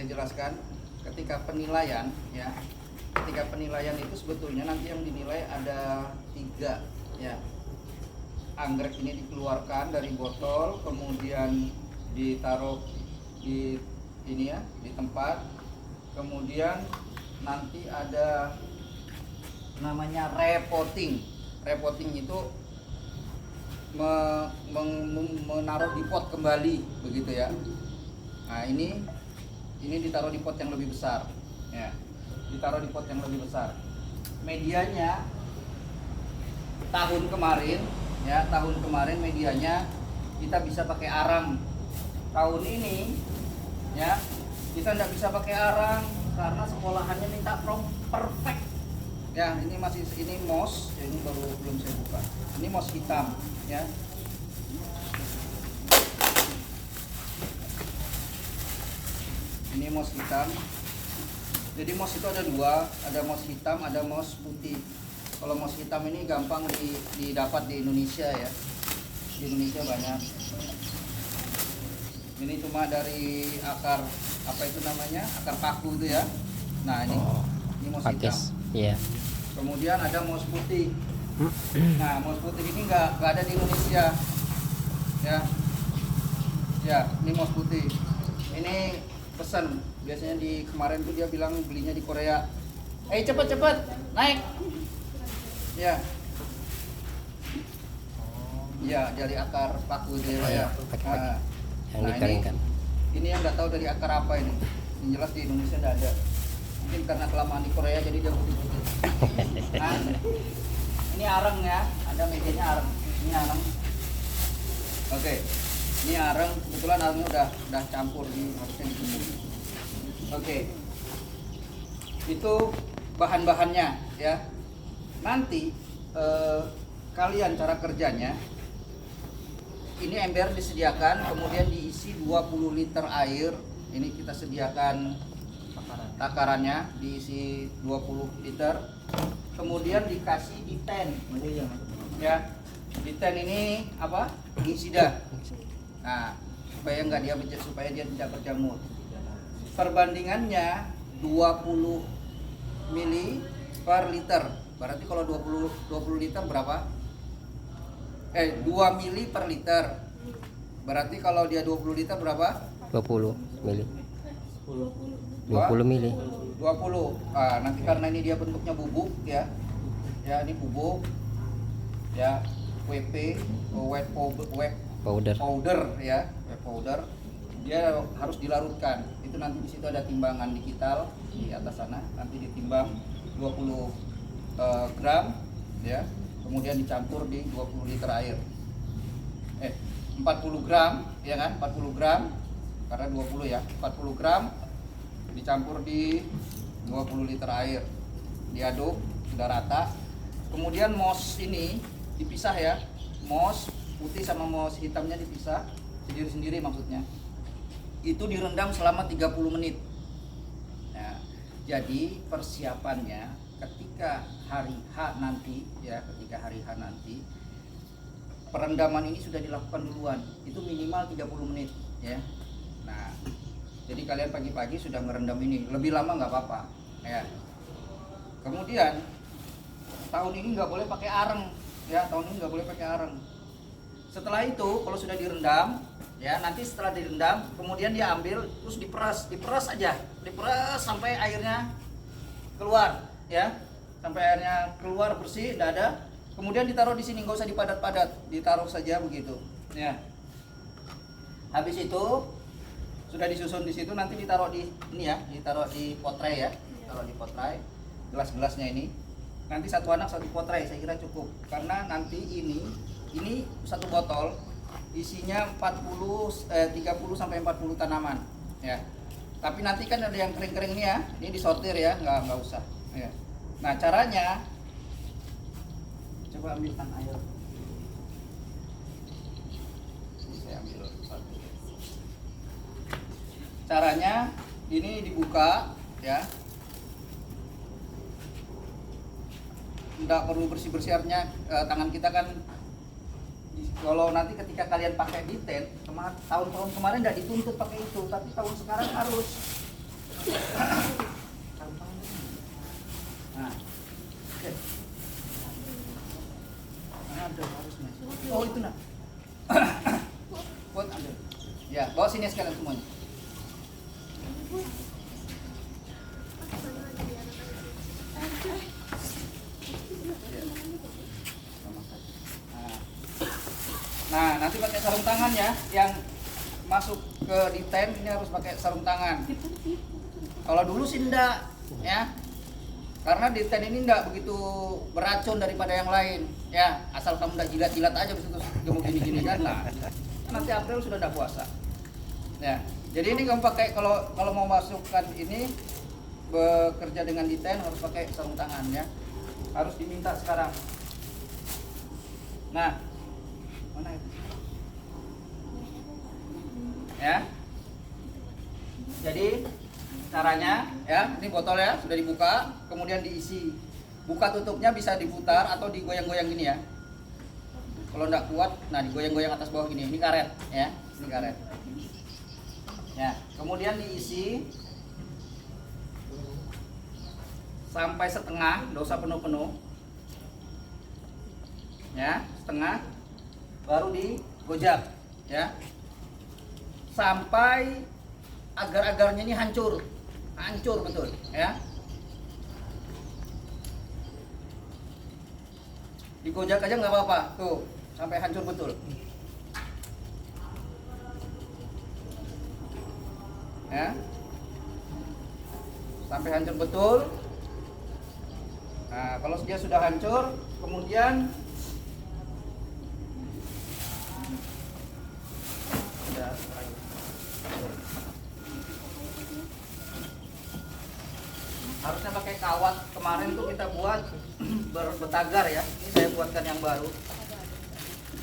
saya jelaskan. Ketika penilaian ya, ketika penilaian itu sebetulnya nanti yang dinilai ada 3 ya. Anggrek ini dikeluarkan dari botol, kemudian ditaruh di ini ya, di tempat. Kemudian nanti ada namanya repotting. Repotting itu menaruh di pot kembali begitu ya. Nah ini ditaruh di pot yang lebih besar ya, ditaruh di pot yang lebih besar. Medianya tahun kemarin medianya kita bisa pakai arang. Tahun ini ya kita tidak bisa pakai arang karena sekolahannya minta perfect ya. Ini moss ya, ini belum saya buka. Ini moss hitam ya. Ini moss hitam. Jadi moss itu ada 2, ada moss hitam, ada moss putih. Kalau moss hitam ini gampang didapat di Indonesia ya. Di Indonesia banyak. Ini cuma dari akar apa itu namanya? Akar paku itu ya. Nah, ini moss hitam. Iya. Kemudian ada moss putih. Nah, moss putih ini nggak ada di Indonesia. Ya. Ya, ini moss putih. Ini pesan. Biasanya di kemarin tuh dia bilang belinya di Korea. Cepet naik. Ya. Ya, dari akar paku itu ya. Nah, yang dikeringkan. Ini yang nggak tahu dari akar apa ini. Yang jelas di Indonesia nggak ada. Mungkin karena kelamaan di Korea jadi dia putih-putih. Nah, ini areng ya, ada mejanya areng. Ini areng. Oke, ini areng. Kebetulan arengnya udah campur harusnya ditumbuk. Oke, itu bahan-bahannya ya. Nanti kalian cara kerjanya. Ini ember disediakan, kemudian diisi 20 liter air. Ini kita sediakan takarannya, diisi 20 liter. Kemudian dikasih di ten. Ya. Di ten ini apa? Gisida. Nah, supaya dia tidak berjamur. Perbandingannya 20 mili per liter. Berarti kalau 20 liter berapa? 2 mili per liter. Berarti kalau dia 20 liter berapa? 20 mili. 20 mili. 20. Nanti karena ini dia bentuknya bubuk ya. Ya, ini bubuk. Ya, WP, wet powder ya, wet powder. Dia harus dilarutkan. Itu nanti di situ ada timbangan digital di atas sana. Nanti ditimbang 20 gram ya. Kemudian dicampur di 20 liter air. 40 gram ya kan, 40 gram karena 20 ya, 40 gram dicampur di 20 liter air, diaduk sudah rata. Kemudian moss ini dipisah ya, moss putih sama moss hitamnya dipisah sendiri-sendiri maksudnya. Itu direndam selama 30 menit. Nah, jadi persiapannya ketika hari H nanti ya, perendaman ini sudah dilakukan duluan. Itu minimal 30 menit ya. Nah, jadi kalian pagi-pagi sudah merendam ini. Lebih lama nggak apa-apa ya. Kemudian tahun ini nggak boleh pakai areng ya, Setelah itu kalau sudah direndam ya, nanti setelah direndam kemudian dia ambil terus diperas aja, diperas sampai airnya keluar ya, sampai airnya keluar bersih, tidak ada. Kemudian ditaruh di sini, nggak usah dipadat-padat, ditaruh saja begitu ya. Habis itu sudah disusun di situ, nanti ditaruh di ini ya, ditaruh di potray ya, taruh di potray. Gelas-gelasnya ini nanti satu anak satu potray, saya kira cukup, karena nanti ini satu botol isinya 30 sampai 40 tanaman ya. Tapi nanti kan ada yang kering-kering nih ya, ini disortir ya, nggak usah ya. Nah, caranya coba ambilkan air. Saya ambil satu. Caranya ini dibuka ya. Nggak perlu bersih-bersih, artinya tangan kita kan, kalau nanti ketika kalian pakai di tent, tahun-tahun kemarin nggak dituntut pakai itu, tapi tahun sekarang harus Nah, oke. Ada harusnya. Oh itu nak. Buat ada. Ya, bawa sini sekalian semuanya. Nah, nanti pakai sarung tangan ya. Yang masuk ke di tent ini harus pakai sarung tangan. Kalau dulu sih enggak, ya. Karena di tent ini enggak begitu beracun daripada yang lain, ya. Asal kamu enggak jilat-jilat aja terus gemuk gini-gini kan. Nah, nanti April sudah enggak puasa. Ya. Jadi ini kamu pakai kalau mau masukkan ini bekerja dengan di tent harus pakai sarung tangan ya. Harus diminta sekarang. Nah, mana itu? Ya. Jadi caranya ya, ini botol ya sudah dibuka, kemudian diisi. Buka tutupnya bisa diputar atau digoyang-goyang gini ya. Kalau enggak kuat, nah digoyang-goyang atas bawah gini. Ini karet ya, ini karet. Ya, kemudian diisi sampai setengah, enggak usah penuh-penuh. Ya, setengah baru digojak ya. Sampai agar-agarnya ini hancur betul ya. Digojak aja nggak apa-apa tuh sampai hancur betul ya, sampai hancur betul. Nah kalau dia sudah hancur kemudian harusnya pakai kawat. Kemarin tuh kita buat berbetagar ya. Ini saya buatkan yang baru.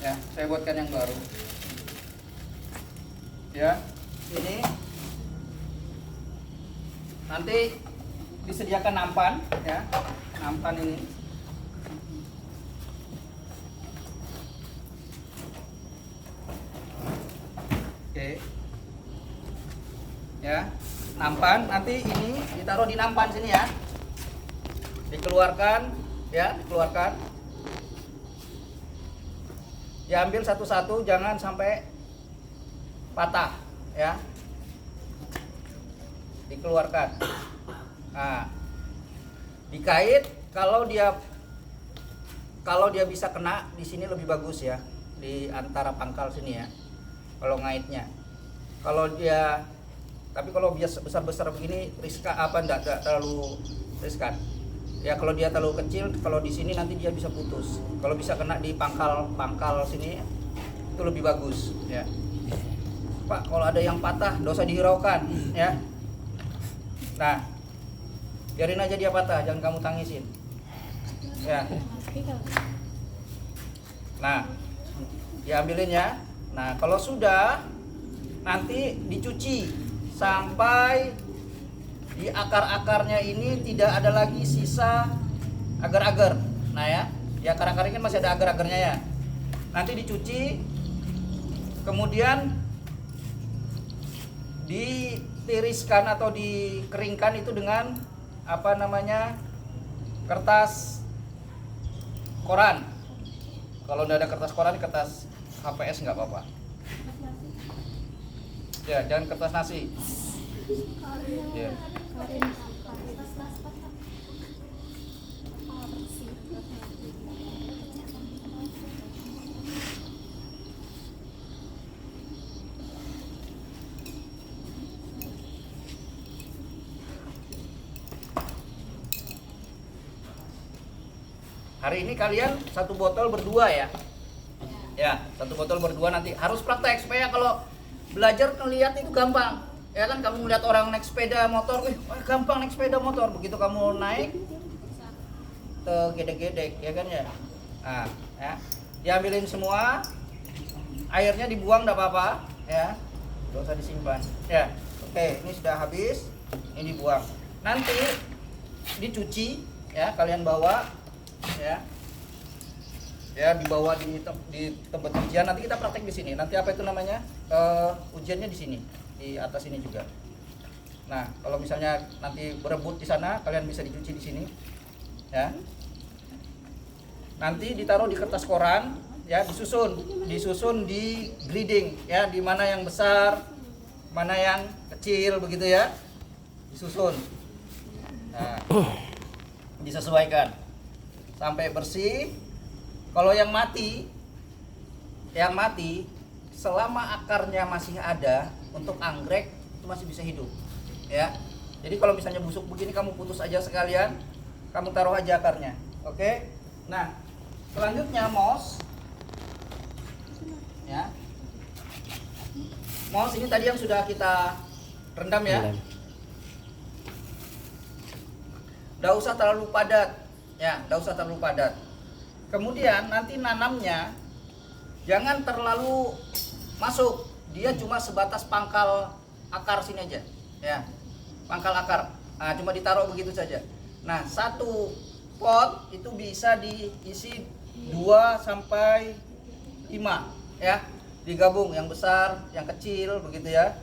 Ya, saya buatkan yang baru. Ya, ini nanti disediakan nampan ya. Nampan ini. Oke. Ya. Nampan, nanti ini ditaruh di nampan sini ya, dikeluarkan ya, dikeluarkan, diambil satu-satu, jangan sampai patah ya, dikeluarkan. Nah, dikait. Kalau dia bisa kena di sini lebih bagus ya, di antara pangkal sini ya, kalau ngaitnya. Tapi kalau biasa besar-besar begini enggak terlalu riskan. Ya kalau dia terlalu kecil, kalau di sini nanti dia bisa putus. Kalau bisa kena di pangkal sini itu lebih bagus ya. Pak, kalau ada yang patah enggak usah dihiraukan ya. Nah, biarin aja dia patah, jangan kamu tangisin. Ya. Nah, diambilin ya. Nah, kalau sudah nanti dicuci sampai di akar-akarnya ini tidak ada lagi sisa agar-agar. Nah ya, di akar-akar ini kan masih ada agar-agarnya ya. Nanti dicuci, kemudian ditiriskan atau dikeringkan itu dengan kertas koran. Kalau tidak ada kertas koran, kertas HPS nggak apa-apa. Ya, jangan kertas nasi. Ya. Hari ini kalian satu botol berdua ya. Ya, satu botol berdua, nanti harus praktek supaya kalau belajar ngelihat itu gampang. Ya kan kamu melihat orang naik sepeda motor, gampang naik sepeda motor. Begitu kamu naik tegedek-gedek ya kan ya. Nah, ya. Diambilin semua. Airnya dibuang enggak apa-apa ya. Enggak usah disimpan. Ya. Oke, ini sudah habis. Ini dibuang. Nanti dicuci ya, kalian bawa ya. Ya, dibawa di tempat ujian. Nanti kita praktek di sini. Nanti apa itu namanya? Ujiannya di sini, di atas ini juga. Nah, kalau misalnya nanti berebut di sana, kalian bisa dicuci di sini. Ya. Nanti ditaruh di kertas koran, ya, disusun di grading, ya, di mana yang besar, mana yang kecil begitu ya. Disusun. Nah, disesuaikan sampai bersih. Kalau yang mati selama akarnya masih ada, untuk anggrek itu masih bisa hidup, ya. Jadi kalau misalnya busuk begini, kamu putus aja sekalian, kamu taruh aja akarnya. Oke. Nah, selanjutnya moss, ya. Moss ini tadi yang sudah kita rendam ya. Nggak usah terlalu padat, ya, nggak usah terlalu padat. Kemudian nanti nanamnya jangan terlalu masuk, dia cuma sebatas pangkal akar sini aja, ya, pangkal akar. Nah, cuma ditaruh begitu saja. Nah, satu pot itu bisa diisi 2 sampai 5, ya, digabung, yang besar, yang kecil, begitu ya.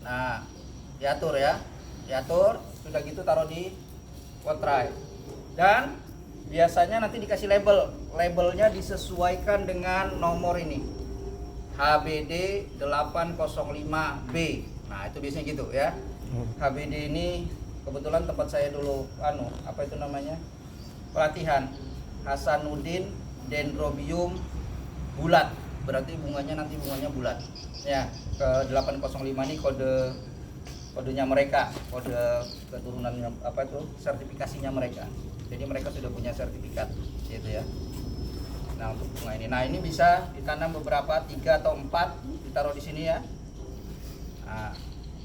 Nah, diatur ya, diatur, sudah gitu taruh di pot tray. Dan biasanya nanti dikasih labelnya disesuaikan dengan nomor ini, HBD 805B. Nah, itu biasanya gitu ya. HBD ini kebetulan tempat saya dulu pelatihan Hasanuddin Dendrobium bulat, berarti bunganya bulat ya. Ke 805 ini kodenya mereka, kode keturunannya sertifikasinya mereka. Jadi mereka sudah punya sertifikat gitu ya. Nah, untuk bunga ini, nah, ini bisa ditanam beberapa, 3 atau 4, ditaruh di sini ya. Nah,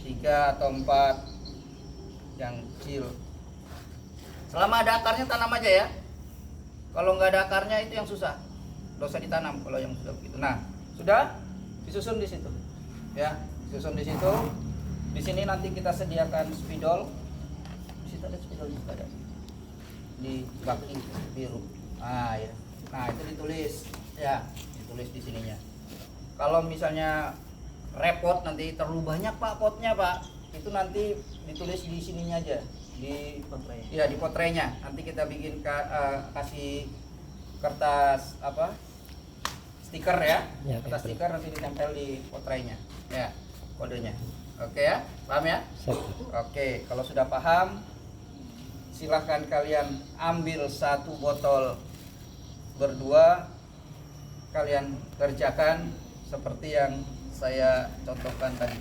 3 atau 4 yang kecil. Selama ada akarnya tanam aja ya. Kalau nggak ada akarnya itu yang susah, dosa ditanam kalau yang sudah begitu. Nah, sudah disusun di situ ya, disusun di situ. Di sini nanti kita sediakan spidol. Di situ ada spidol juga ada. Di baki biru. Ah ya. Nah, itu ditulis ya, ditulis di sininya. Kalau misalnya repot nanti terlalu banyak Pak potnya Pak, itu nanti ditulis di sininya aja, di potray. Ya, di potraynya. Nanti kita bikin kasih kertas stiker ya, kertas stiker nanti ditempel di potraynya. Ya, kodenya. Oke ya, paham ya? Oke, kalau sudah paham, silahkan kalian ambil 1 botol, berdua kalian kerjakan seperti yang saya contohkan tadi.